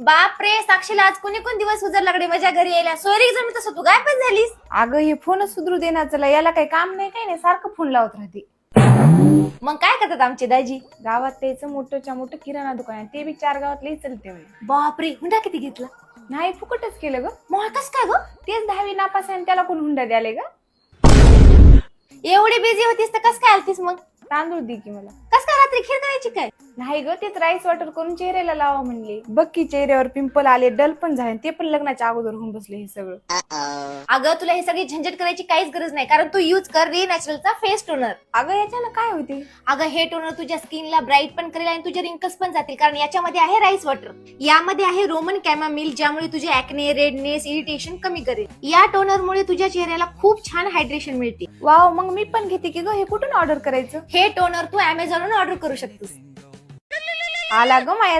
बापरे साक्षीला आज कोणी कोण दिवस उजरलाकडे माझ्या घरी यायला सोयरी जण तसं तू काय पण झालीस. अगं हे फोनच सुधरू दे ना, चला याला काही काम नाही काही नाही, सारखं फोन लावत राहते. मग काय करतात आमचे दाजी. गावात त्याचं मोठंच्या मोठं किराणा दुकान आहे, ते बी 4 गावात लई चलते होय. बापरे हुंडा किती घेतला. नाही फुकटच केलं ग. मग कस काय ग. तेच 10वी नापास आहे आणि त्याला कोण हुंडा द्याले ग. एवढी बिझी होतीस तर कस काय आलतीस मग. तांदूळ दे की मला. कस काय रात्री खीर करायची काय. नाही ग, तेच राईस वॉटर करून चेहऱ्याला लावा म्हणले. बघ की चेहऱ्यावर पिंपल आले, डल पण झाले, ते पण लग्नाच्या अगोदर होऊन बसले हे सगळं. अगं तुला हे सगळी झंझट करायची काहीच गरज नाही, कारण तू यूज कर री नॅचरलचा फेस टोनर. अगं याच्यानं काय होते. अगं हे टोनर तुझ्या स्किनला ब्राईट पण करेल आणि तुझे रिंकल्स पण जातील, कारण याच्यामध्ये आहे राईस वॉटर. यामध्ये आहे रोमन कॅमामिल, ज्यामुळे तुझे ऍक्ने, रेडनेस, इरिटेशन कमी करेल. या टोनरमुळे तुझ्या चेहऱ्याला खूप छान हायड्रेशन मिळते. वाव, मग मी पण घेते की ग. हे कुठून ऑर्डर करायचं. हे टोनर तू अमेझॉनवरून ऑर्डर करू शकतोस. आला ग माया